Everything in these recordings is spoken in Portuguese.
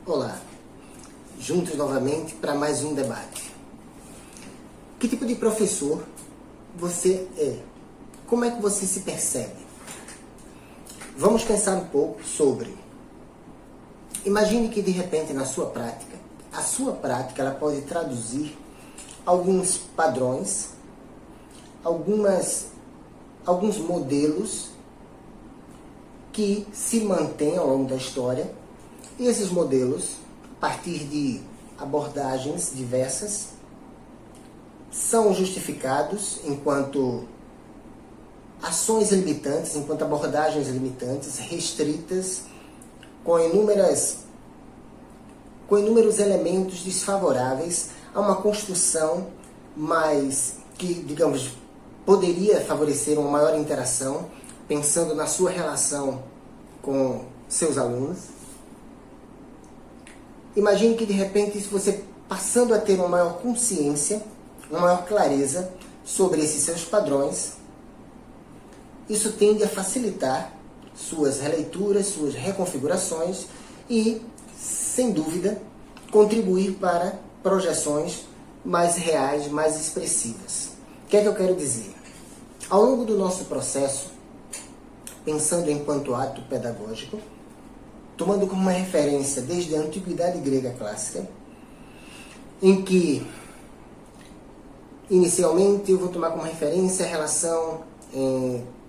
Olá, juntos novamente para mais um debate. Que tipo de professor você é? Como é que você se percebe? Vamos pensar um pouco sobre... Imagine que de repente na sua prática, a sua prática ela pode traduzir alguns padrões, alguns modelos que se mantêm ao longo da história. E esses modelos, a partir de abordagens diversas, são justificados enquanto ações limitantes, enquanto abordagens limitantes, restritas, com inúmeros elementos desfavoráveis a uma construção mais que, digamos, poderia favorecer uma maior interação, pensando na sua relação com seus alunos. Imagine que de repente, se você passando a ter uma maior consciência, uma maior clareza sobre esses seus padrões, isso tende a facilitar suas releituras, suas reconfigurações e, sem dúvida, contribuir para projeções mais reais, mais expressivas. O que é que eu quero dizer? Ao longo do nosso processo, pensando enquanto ato pedagógico, tomando como uma referência desde a antiguidade grega clássica, em que, inicialmente, eu vou tomar como referência a relação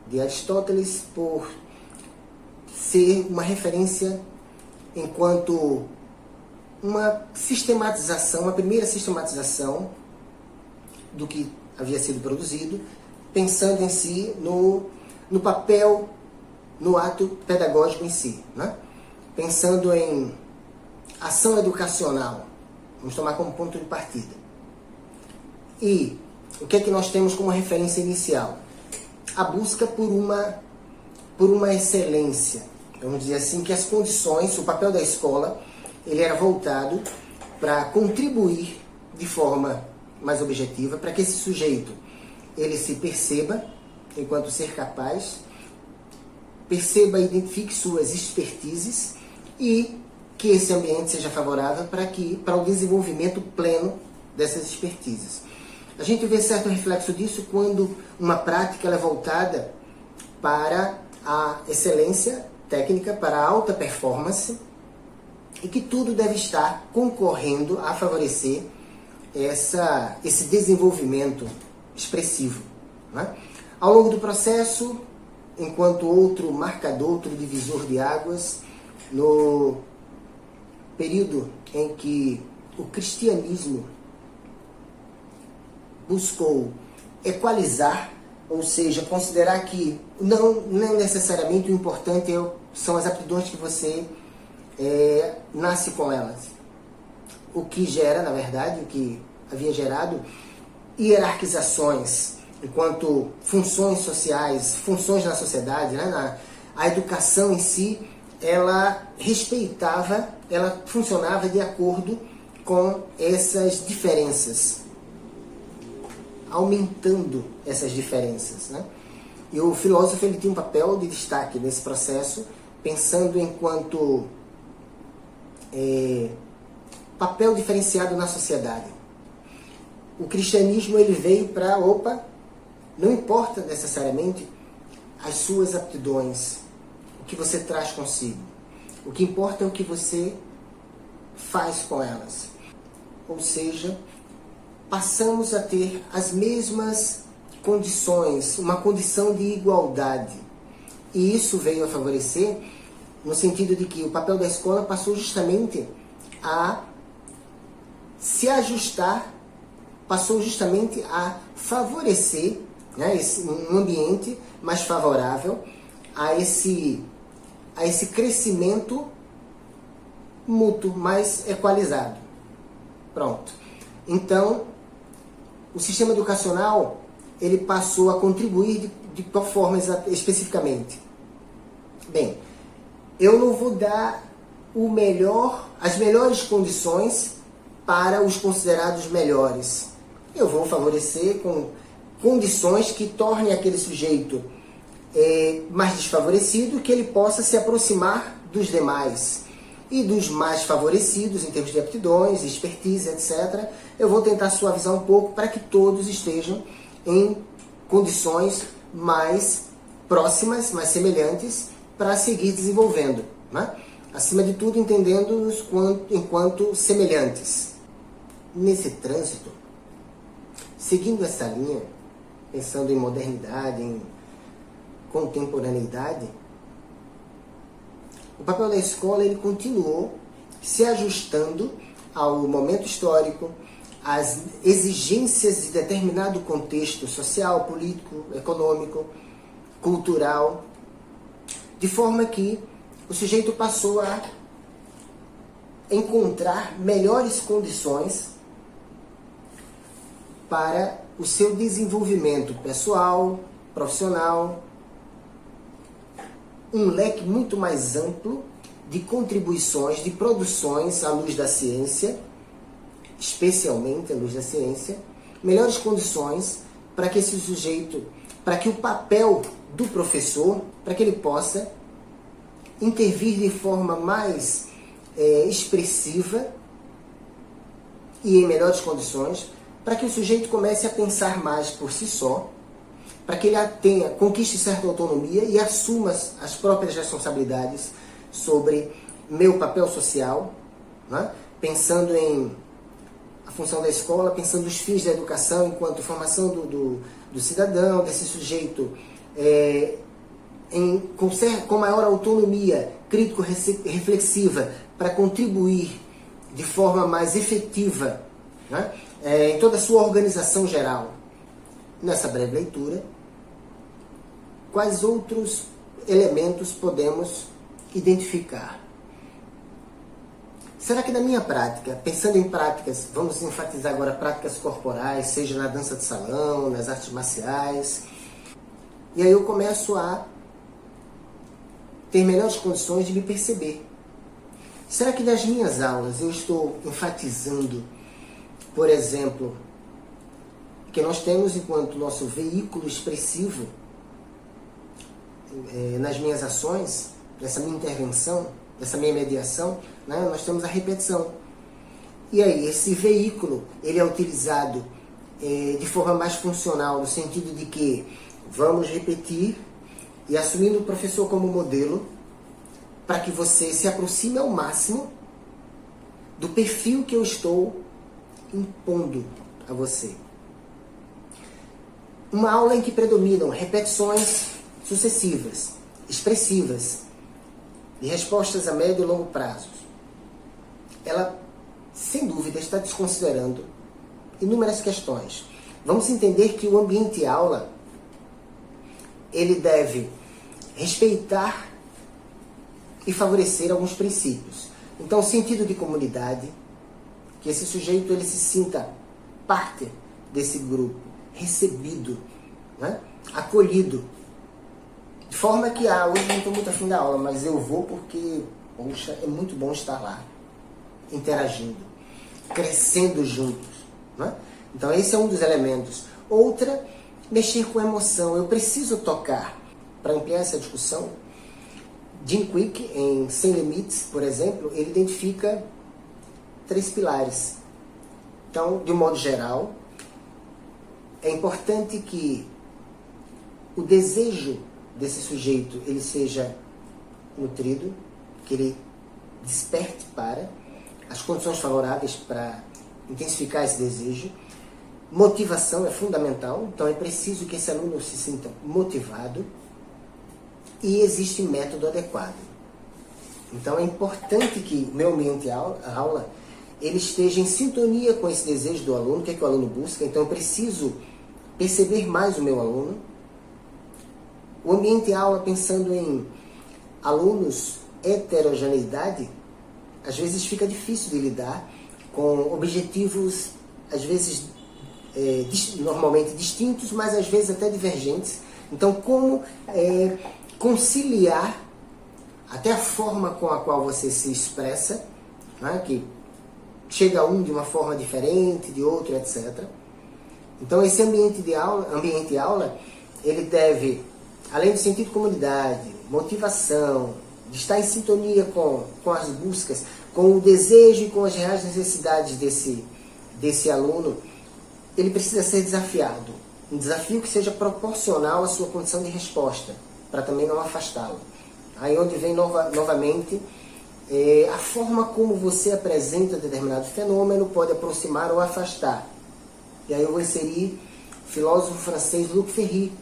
de Aristóteles, por ser uma referência enquanto uma sistematização, uma primeira sistematização do que havia sido produzido, pensando em si no papel, no ato pedagógico em si, né? Pensando em ação educacional, vamos tomar como ponto de partida. E o que é que nós temos como referência inicial? A busca por uma excelência, vamos dizer assim, que as condições, o papel da escola, ele era voltado para contribuir de forma mais objetiva, para que esse sujeito ele se perceba enquanto ser capaz, perceba e identifique suas expertises e que esse ambiente seja favorável para o desenvolvimento pleno dessas expertises. A gente vê certo reflexo disso quando uma prática ela é voltada para a excelência técnica, para a alta performance, e que tudo deve estar concorrendo a favorecer esse desenvolvimento expressivo, né? Ao longo do processo, enquanto outro marcador, outro divisor de águas, no período em que o cristianismo buscou equalizar, ou seja, considerar que não necessariamente o importante são as aptidões que você nasce com elas. O que gera, na verdade, o que havia gerado hierarquizações enquanto funções sociais, funções na sociedade, né? A educação em si, ela respeitava, ela funcionava de acordo com essas diferenças, aumentando essas diferenças, né? E o filósofo ele tinha um papel de destaque nesse processo, pensando enquanto papel diferenciado na sociedade. O cristianismo ele veio para, não importa necessariamente as suas aptidões, o que você traz consigo. O que importa é o que você faz com elas. Ou seja, passamos a ter as mesmas condições, uma condição de igualdade. E isso veio a favorecer no sentido de que o papel da escola passou justamente a se ajustar, passou justamente a favorecer, né, um ambiente mais favorável a esse crescimento mútuo, mais equalizado. Pronto. Então, o sistema educacional ele passou a contribuir de qual forma especificamente? Bem, eu não vou dar as melhores condições para os considerados melhores. Eu vou favorecer com condições que tornem aquele sujeito mais desfavorecido, que ele possa se aproximar dos demais. E dos mais favorecidos em termos de aptidões, expertise, etc., eu vou tentar suavizar um pouco para que todos estejam em condições mais próximas, mais semelhantes, para seguir desenvolvendo, né? Acima de tudo, entendendo-os enquanto semelhantes. Nesse trânsito, seguindo essa linha, pensando em modernidade, em contemporaneidade, o papel da escola ele continuou se ajustando ao momento histórico, às exigências de determinado contexto social, político, econômico, cultural, de forma que o sujeito passou a encontrar melhores condições para o seu desenvolvimento pessoal, profissional, um leque muito mais amplo de contribuições, de produções à luz da ciência, especialmente à luz da ciência, melhores condições para que esse sujeito, para que o papel do professor, para que ele possa intervir de forma mais expressiva e em melhores condições, para que o sujeito comece a pensar mais por si só, para que ele conquiste certa autonomia e assuma as próprias responsabilidades sobre meu papel social, né? Pensando em a função da escola, pensando nos fins da educação enquanto formação do cidadão, desse sujeito com maior autonomia crítico-reflexiva para contribuir de forma mais efetiva, né? Em toda a sua organização geral. Nessa breve leitura, quais outros elementos podemos identificar? Será que na minha prática, pensando em práticas, vamos enfatizar agora práticas corporais, seja na dança de salão, nas artes marciais, e aí eu começo a ter melhores condições de me perceber. Será que nas minhas aulas eu estou enfatizando, por exemplo, que nós temos enquanto nosso veículo expressivo nas minhas ações, nessa minha intervenção, nessa minha mediação, né, nós temos a repetição. E aí, esse veículo, ele é utilizado de forma mais funcional, no sentido de que vamos repetir e assumindo o professor como modelo, para que você se aproxime ao máximo do perfil que eu estou impondo a você. Uma aula em que predominam repetições sucessivas, expressivas, de respostas a médio e longo prazo. Ela, sem dúvida, está desconsiderando inúmeras questões. Vamos entender que o ambiente aula, ele deve respeitar e favorecer alguns princípios. Então, sentido de comunidade, que esse sujeito ele se sinta parte desse grupo, recebido, né? Acolhido, de forma que hoje não estou muito afim da aula, mas eu vou porque, poxa, é muito bom estar lá, interagindo, crescendo juntos, né? Então esse é um dos elementos. Outra, mexer com emoção. Eu preciso tocar. Para ampliar essa discussão, Jim Kwik, em Sem Limites, por exemplo, ele identifica 3 pilares. Então, de um modo geral, é importante que o desejo desse sujeito ele seja nutrido, que ele desperte para as condições favoráveis para intensificar esse desejo. Motivação é fundamental, então é preciso que esse aluno se sinta motivado e existe método adequado. Então é importante que o meu ambiente aula ele esteja em sintonia com esse desejo do aluno, o que é que o aluno busca. Então eu preciso perceber mais o meu aluno. O ambiente aula, pensando em alunos heterogeneidade, às vezes fica difícil de lidar com objetivos, às vezes normalmente distintos, mas às vezes até divergentes. Então, como conciliar até a forma com a qual você se expressa, né, que chega um de uma forma diferente, de outro, etc. Então, esse ambiente aula, ele deve, além do sentido de comunidade, motivação, de estar em sintonia com as buscas, com o desejo e com as reais necessidades desse aluno, ele precisa ser desafiado. Um desafio que seja proporcional à sua condição de resposta, para também não afastá-lo. Aí onde vem novamente a forma como você apresenta determinado fenômeno pode aproximar ou afastar. E aí eu vou inserir o filósofo francês Luc Ferry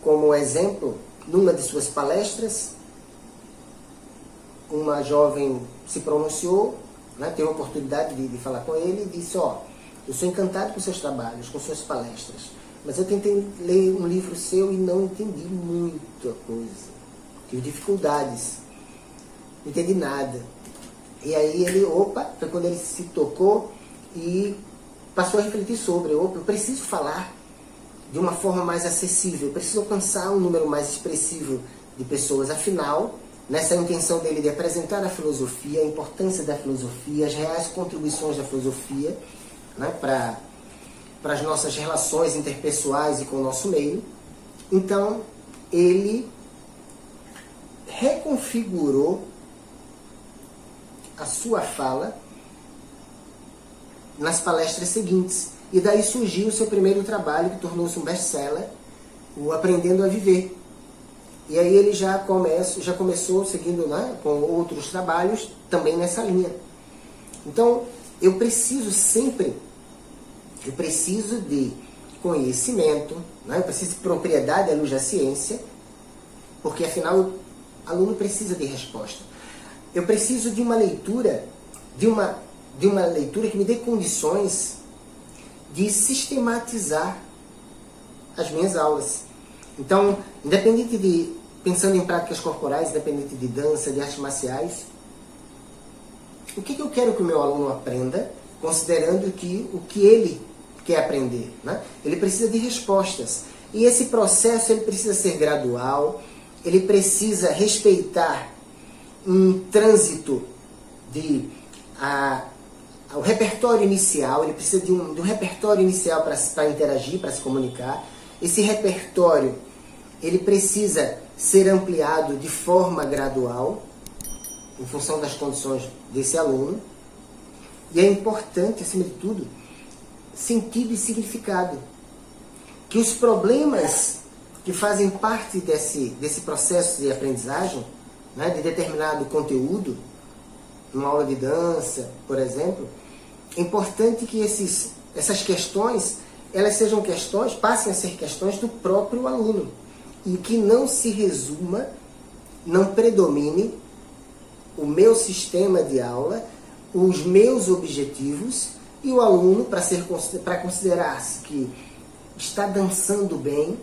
como exemplo. Numa de suas palestras, uma jovem se pronunciou, né, teve a oportunidade de falar com ele e disse: eu sou encantado com seus trabalhos, com suas palestras, mas eu tentei ler um livro seu e não entendi muita coisa. Tive dificuldades, não entendi nada. E aí ele, foi quando ele se tocou e passou a refletir sobre, eu preciso falar de uma forma mais acessível, eu preciso alcançar um número mais expressivo de pessoas. Afinal, nessa intenção dele de apresentar a filosofia, a importância da filosofia, as reais contribuições da filosofia, né, para as nossas relações interpessoais e com o nosso meio, então ele reconfigurou a sua fala nas palestras seguintes. E daí surgiu o seu primeiro trabalho, que tornou-se um best-seller, o Aprendendo a Viver. E aí ele já começou seguindo, né, com outros trabalhos também nessa linha. Então, eu preciso de conhecimento, né, eu preciso de propriedade à luz da ciência, porque afinal o aluno precisa de resposta. Eu preciso de uma leitura, de uma leitura que me dê condições de sistematizar as minhas aulas. Então, pensando em práticas corporais, independente de dança, de artes marciais, o que eu quero que o meu aluno aprenda, considerando que o que ele quer aprender, né? Ele precisa de respostas. E esse processo ele precisa ser gradual, ele precisa respeitar um trânsito o repertório inicial, ele precisa de um repertório inicial para interagir, para se comunicar. Esse repertório, ele precisa ser ampliado de forma gradual, em função das condições desse aluno. E é importante, acima de tudo, sentido e significado. Que os problemas que fazem parte desse processo de aprendizagem, né, de determinado conteúdo, numa aula de dança, por exemplo, é importante que essas questões, elas passem a ser questões do próprio aluno. E que não se resuma, não predomine o meu sistema de aula, os meus objetivos, e o aluno, para considerar-se que está dançando bem,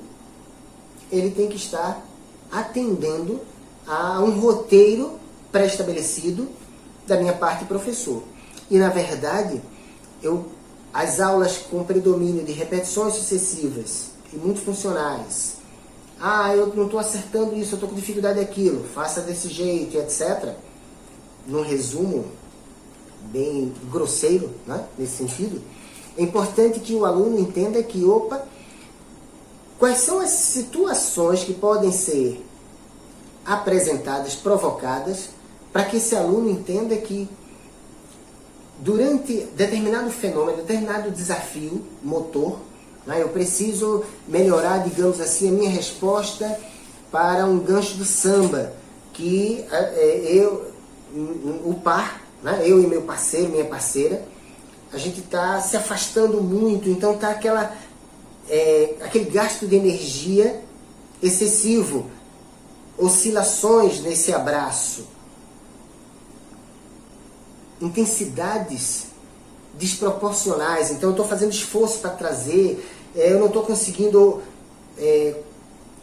ele tem que estar atendendo a um roteiro pré-estabelecido da minha parte, professor. E, na verdade, as aulas com predomínio de repetições sucessivas e muito funcionais, eu não estou acertando isso, eu estou com dificuldade daquilo, faça desse jeito, etc. Num resumo bem grosseiro, né, nesse sentido, é importante que o aluno entenda que, quais são as situações que podem ser apresentadas, provocadas, para que esse aluno entenda que durante determinado fenômeno, determinado desafio motor, né, eu preciso melhorar, digamos assim, a minha resposta para um gancho do samba, que o par, né, eu e meu parceiro, minha parceira, a gente está se afastando muito, então está aquele gasto de energia excessivo, oscilações nesse abraço, intensidades desproporcionais. Então eu estou fazendo esforço para trazer, eu não estou conseguindo,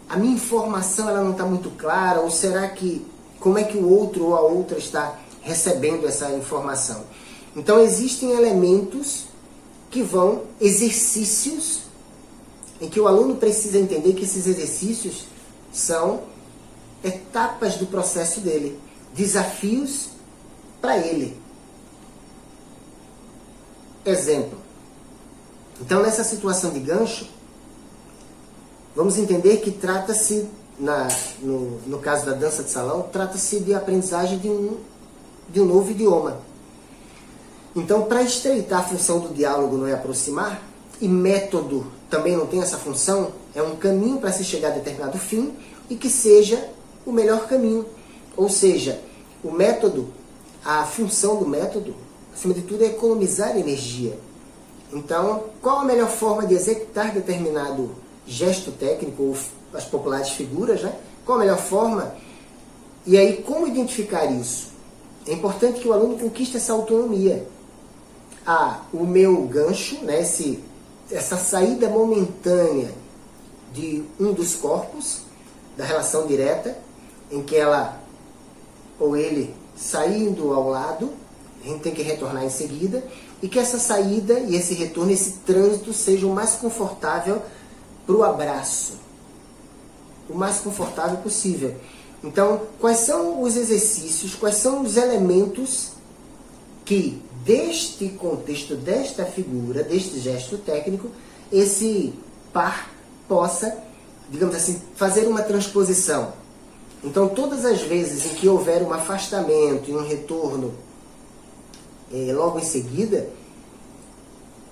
a minha informação ela não está muito clara, ou será que, como é que o outro ou a outra está recebendo essa informação? Então existem elementos exercícios, em que o aluno precisa entender que esses exercícios são etapas do processo dele, desafios para ele. Exemplo. Então, nessa situação de gancho, vamos entender que trata-se no caso da dança de salão, trata-se de aprendizagem de um novo idioma. Então, para estreitar a função do diálogo não é aproximar, e método também não tem essa função, é um caminho para se chegar a determinado fim e que seja o melhor caminho. Ou seja, o método, a função do método, acima de tudo, é economizar energia. Então, qual a melhor forma de executar determinado gesto técnico, ou as populares figuras, né? Qual a melhor forma? E aí, como identificar isso? É importante que o aluno conquiste essa autonomia. O meu gancho, né? Essa saída momentânea de um dos corpos, da relação direta, em que ela ou ele saindo ao lado, a gente tem que retornar em seguida, e que essa saída e esse retorno, esse trânsito, seja o mais confortável para o abraço, o mais confortável possível. Então, quais são os exercícios, quais são os elementos que, deste contexto, desta figura, deste gesto técnico, esse par possa, digamos assim, fazer uma transposição. Então, todas as vezes em que houver um afastamento e um retorno logo em seguida,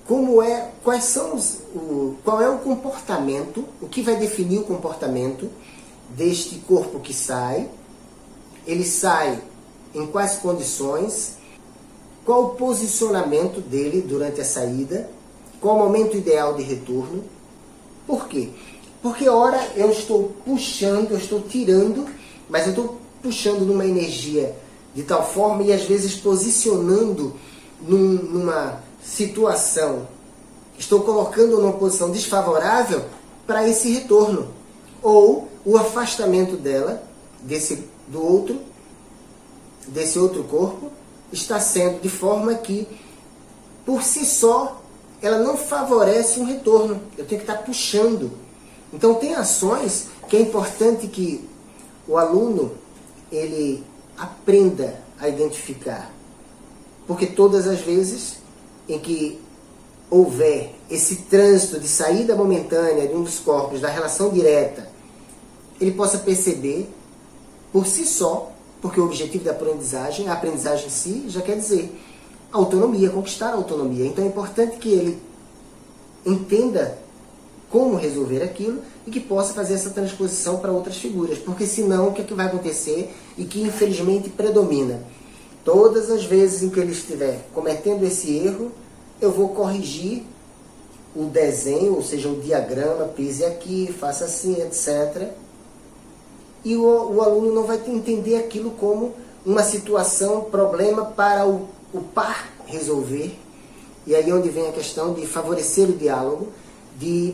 qual é o comportamento, o que vai definir o comportamento deste corpo que sai, ele sai em quais condições, qual o posicionamento dele durante a saída, qual o momento ideal de retorno. Por quê? Porque ora eu estou puxando, eu estou tirando, mas eu estou puxando numa energia de tal forma e às vezes posicionando numa situação, estou colocando numa posição desfavorável para esse retorno. Ou o afastamento dela, desse outro corpo, está sendo de forma que, por si só, ela não favorece um retorno. Eu tenho que estar puxando. Então, tem ações que é importante que o aluno ele aprenda a identificar. Porque todas as vezes em que houver esse trânsito de saída momentânea de um dos corpos da relação direta, ele possa perceber por si só, porque o objetivo da aprendizagem, a aprendizagem em si, já quer dizer autonomia, conquistar a autonomia. Então é importante que ele entenda como resolver aquilo e que possa fazer essa transposição para outras figuras, porque senão o que é que vai acontecer e que infelizmente predomina? Todas as vezes em que ele estiver cometendo esse erro, eu vou corrigir o desenho, ou seja, o diagrama, pise aqui, faça assim, etc. E o aluno não vai entender aquilo como uma situação, problema para o par resolver. E aí é onde vem a questão de favorecer o diálogo, de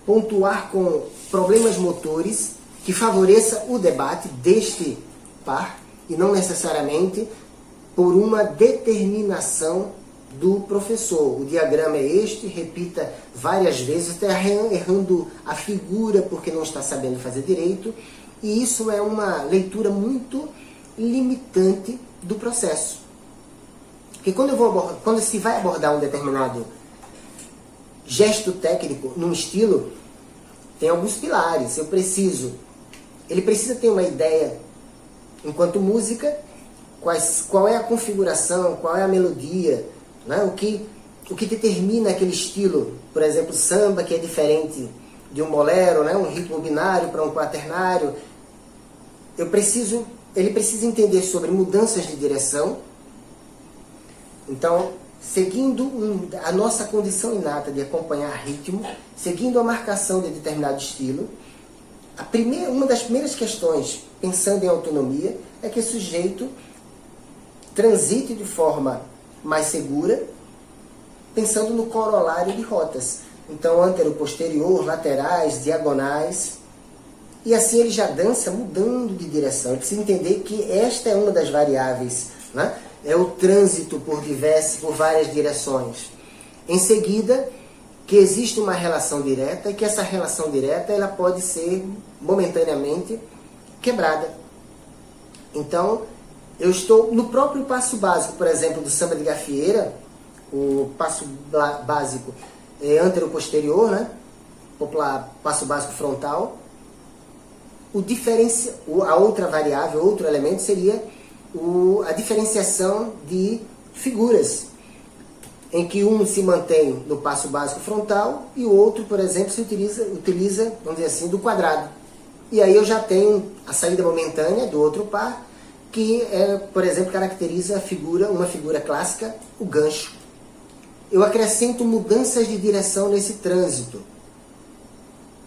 pontuar com problemas motores que favoreça o debate deste par e não necessariamente por uma determinação do professor. O diagrama é este, repita várias vezes, até errando a figura porque não está sabendo fazer direito, e isso é uma leitura muito limitante do processo. Porque quando se vai abordar um determinado gesto técnico num estilo, tem alguns pilares. Ele precisa ter uma ideia, enquanto música, qual é a configuração, qual é a melodia, né? O que determina aquele estilo. Por exemplo, samba, que é diferente de um bolero, né? Um ritmo binário para um quaternário. Ele precisa entender sobre mudanças de direção. Então, seguindo a nossa condição inata de acompanhar ritmo, seguindo a marcação de determinado estilo, uma das primeiras questões, pensando em autonomia, é que o sujeito transite de forma mais segura, pensando no corolário de rotas. Então, antero, posterior, laterais, diagonais. E assim ele já dança mudando de direção. Ele precisa entender que esta é uma das variáveis, né? É o trânsito por várias direções. Em seguida, que existe uma relação direta e que essa relação direta ela pode ser momentaneamente quebrada. Então, eu estou no próprio passo básico, por exemplo, do samba de gafieira, o passo básico é antero-posterior, né? Popular passo básico frontal. A outra variável, outro elemento seria a diferenciação de figuras, em que um se mantém no passo básico frontal e o outro, por exemplo, se utiliza, vamos dizer assim, do quadrado. E aí eu já tenho a saída momentânea do outro par, que, por exemplo, caracteriza uma figura clássica, o gancho. Eu acrescento mudanças de direção nesse trânsito.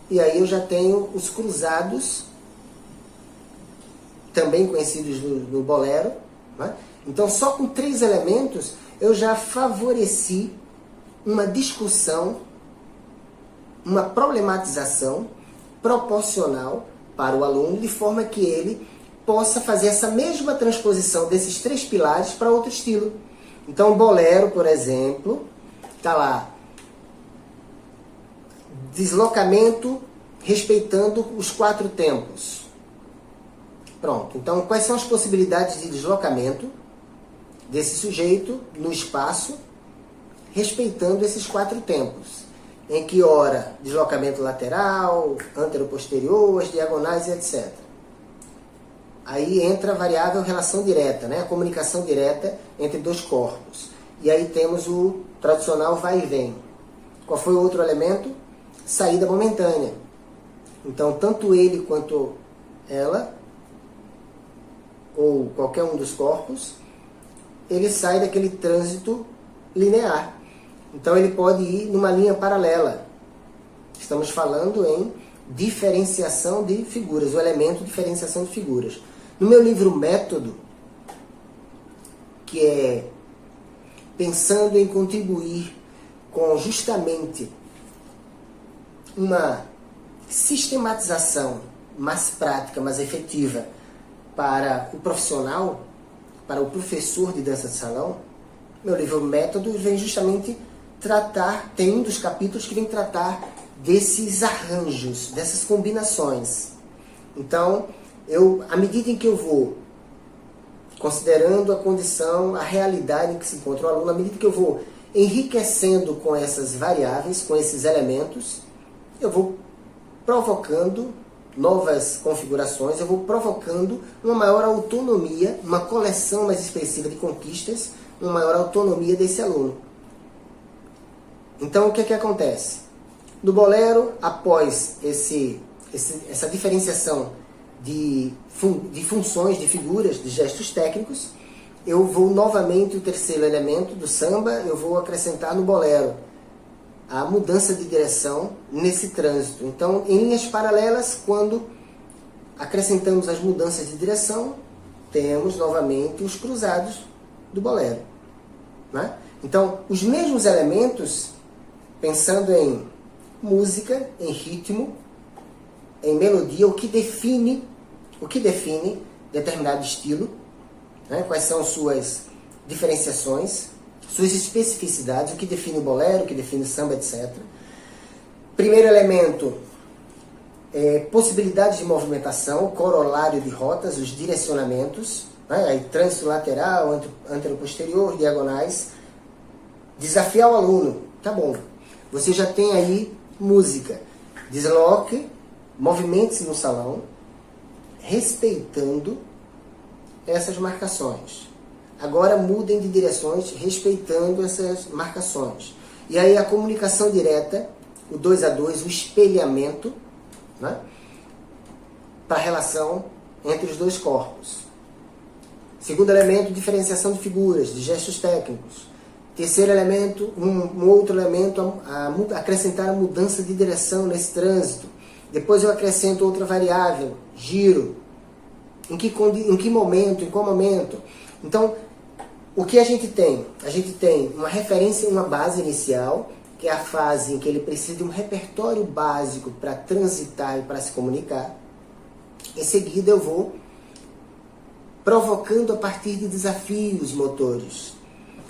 E aí eu já tenho os cruzados, também conhecidos no bolero. Né? Então, só com 3 elementos, eu já favoreci uma discussão, uma problematização proporcional para o aluno, de forma que ele possa fazer essa mesma transposição desses 3 pilares para outro estilo. Então, o bolero, por exemplo, está lá, deslocamento respeitando os 4 tempos. Pronto. Então, quais são as possibilidades de deslocamento desse sujeito no espaço, respeitando esses 4 tempos? Em que hora deslocamento lateral, antero-posterior, as diagonais, etc. Aí entra a variável relação direta, né? A comunicação direta entre 2 corpos. E aí temos o tradicional vai e vem. Qual foi o outro elemento? Saída momentânea. Então, tanto ele quanto ela, ou qualquer um dos corpos, ele sai daquele trânsito linear. Então, ele pode ir numa linha paralela. Estamos falando em diferenciação de figuras, o elemento diferenciação de figuras. No meu livro Método, que é pensando em contribuir com justamente uma sistematização mais prática, mais efetiva para o profissional, para o professor de dança de salão, meu livro Método vem justamente tratar, tem um dos capítulos que vem tratar desses arranjos, dessas combinações. Então, à medida em que eu vou considerando a condição, a realidade em que se encontra o aluno, à medida que eu vou enriquecendo com essas variáveis, com esses elementos, eu vou provocando novas configurações, eu vou provocando uma maior autonomia, uma coleção mais expressiva de conquistas, uma maior autonomia desse aluno. Então, o que é que acontece? No bolero, após essa diferenciação de funções, de figuras, de gestos técnicos, eu vou novamente, o terceiro elemento do samba, eu vou acrescentar no bolero a mudança de direção nesse trânsito. Então, em linhas paralelas, quando acrescentamos as mudanças de direção, temos novamente os cruzados do bolero. Né? Então, os mesmos elementos, pensando em música, em ritmo, em melodia, o que define determinado estilo, né? Quais são suas diferenciações, suas especificidades, o que define o bolero, o que define o samba, etc. Primeiro elemento, possibilidades de movimentação, corolário de rotas, os direcionamentos, né? Aí, trânsito lateral, antero-posterior, diagonais. Desafiar o aluno, tá bom. Você já tem aí música, desloque, movimente-se no salão, respeitando essas marcações. Agora mudem de direções, respeitando essas marcações. E aí a comunicação direta, o 2 a 2, o espelhamento, né, para a relação entre os 2 corpos. Segundo elemento, diferenciação de figuras, de gestos técnicos. Terceiro elemento, um outro elemento, acrescentar a mudança de direção nesse trânsito. Depois eu acrescento outra variável, giro. Em que momento, em qual momento. Então, o que a gente tem? A gente tem uma referência, uma base inicial, que é a fase em que ele precisa de um repertório básico para transitar e para se comunicar. Em seguida eu vou provocando a partir de desafios motores.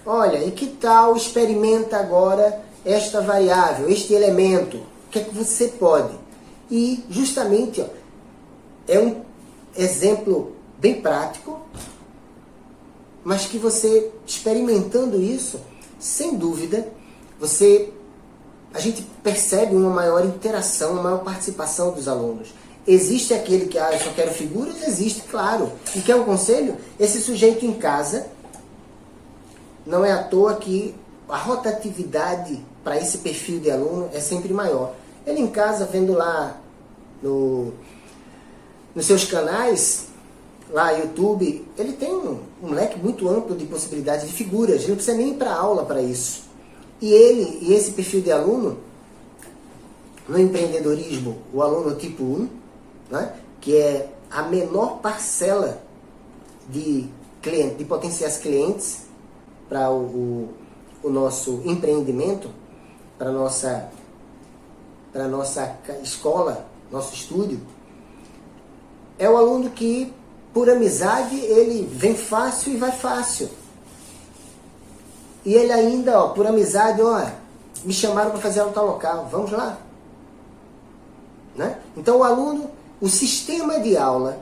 Olha, e que tal experimenta agora esta variável, este elemento? O que é que você pode? E justamente é um exemplo bem prático, mas que você, experimentando isso, sem dúvida, a gente percebe uma maior interação, uma maior participação dos alunos. Existe aquele que, eu só quero figuras? Existe, claro. E quer um conselho? Esse sujeito em casa, não é à toa que a rotatividade para esse perfil de aluno é sempre maior. Ele em casa, vendo lá nos seus canais, lá YouTube, ele tem um leque muito amplo de possibilidades de figuras. Ele não precisa nem ir para aula para isso. E esse perfil de aluno, no empreendedorismo, o aluno tipo 1, né, que é a menor parcela de potenciais clientes para o nosso empreendimento, para a nossa escola, nosso estúdio, é o aluno que, por amizade, ele vem fácil e vai fácil. E ele ainda, por amizade, me chamaram para fazer aula tal local, vamos lá. Né? Então o aluno, o sistema de aula,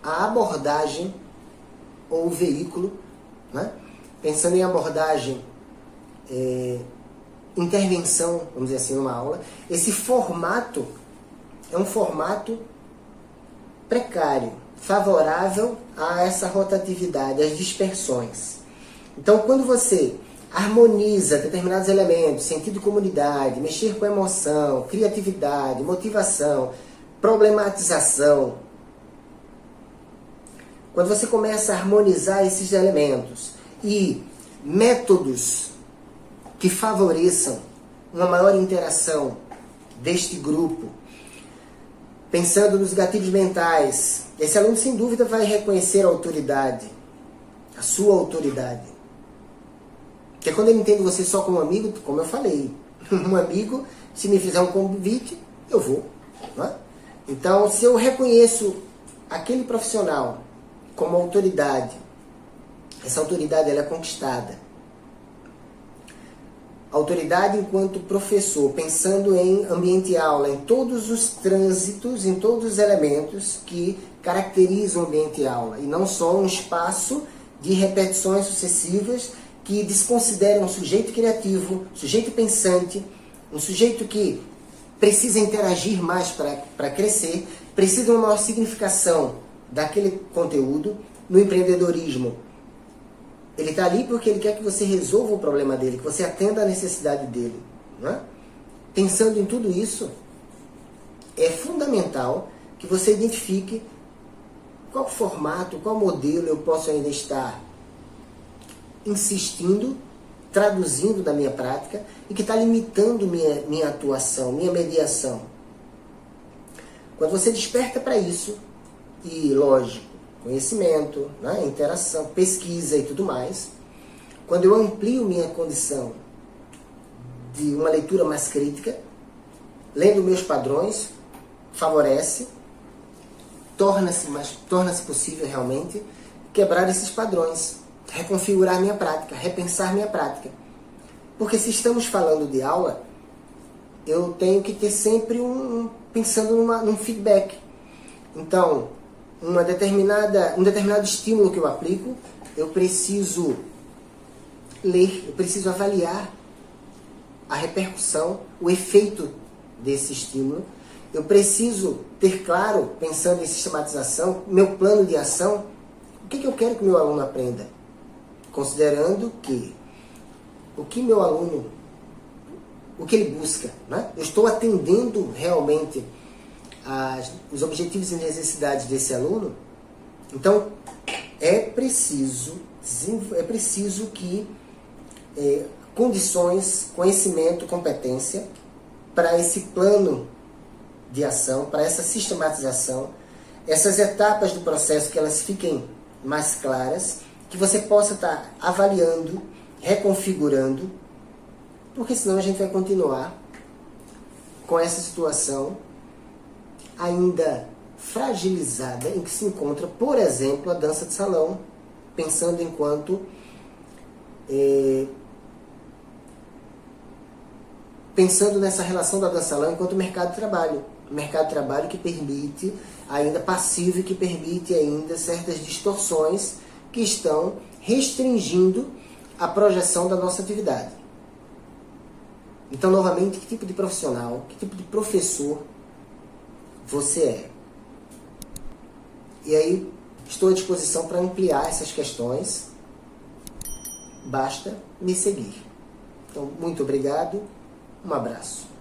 a abordagem ou o veículo, né? Pensando em abordagem, intervenção, vamos dizer assim, numa aula, esse formato é um formato precário, favorável a essa rotatividade, às dispersões. Então, quando você harmoniza determinados elementos, sentido de comunidade, mexer com emoção, criatividade, motivação, problematização, quando você começa a harmonizar esses elementos e métodos que favoreçam uma maior interação deste grupo, pensando nos gatilhos mentais, esse aluno sem dúvida vai reconhecer a autoridade, a sua autoridade. Porque quando ele entende você só como amigo, como eu falei, um amigo, se me fizer um convite, eu vou. Não é? Então, se eu reconheço aquele profissional como autoridade, essa autoridade ela é conquistada. Autoridade enquanto professor, pensando em ambiente aula, em todos os trânsitos, em todos os elementos que caracterizam o ambiente aula, e não só um espaço de repetições sucessivas que desconsideram um sujeito criativo, sujeito pensante, um sujeito que precisa interagir mais para crescer, precisa de uma maior significação daquele conteúdo. No empreendedorismo, ele está ali porque ele quer que você resolva o problema dele, que você atenda a necessidade dele. Não é? Pensando em tudo isso, é fundamental que você identifique qual formato, qual modelo eu posso ainda estar insistindo, traduzindo da minha prática e que está limitando minha atuação, minha mediação. Quando você desperta para isso, e lógico, conhecimento, né, interação, pesquisa e tudo mais, quando eu amplio minha condição de uma leitura mais crítica, lendo meus padrões, favorece, torna-se possível realmente quebrar esses padrões, reconfigurar minha prática, repensar minha prática. Porque se estamos falando de aula, eu tenho que ter sempre pensando num feedback. Então, um determinado estímulo que eu aplico, eu preciso ler, eu preciso avaliar a repercussão, o efeito desse estímulo. Eu preciso ter claro, pensando em sistematização, meu plano de ação, o que eu quero que o meu aluno aprenda. Considerando que o que meu aluno, o que ele busca, né? Eu estou atendendo realmente os objetivos e necessidades desse aluno. Então, é preciso que condições, conhecimento, competência para esse plano de ação, para essa sistematização, essas etapas do processo que elas fiquem mais claras, que você possa estar avaliando, reconfigurando, porque senão a gente vai continuar com essa situação ainda fragilizada em que se encontra, por exemplo, a dança de salão, pensando enquanto pensando nessa relação da dança de salão enquanto mercado de trabalho. Mercado de trabalho que permite, ainda passivo, e que permite ainda certas distorções que estão restringindo a projeção da nossa atividade. Então, novamente, que tipo de profissional, que tipo de professor você é. E aí, estou à disposição para ampliar essas questões. Basta me seguir. Então, muito obrigado. Um abraço.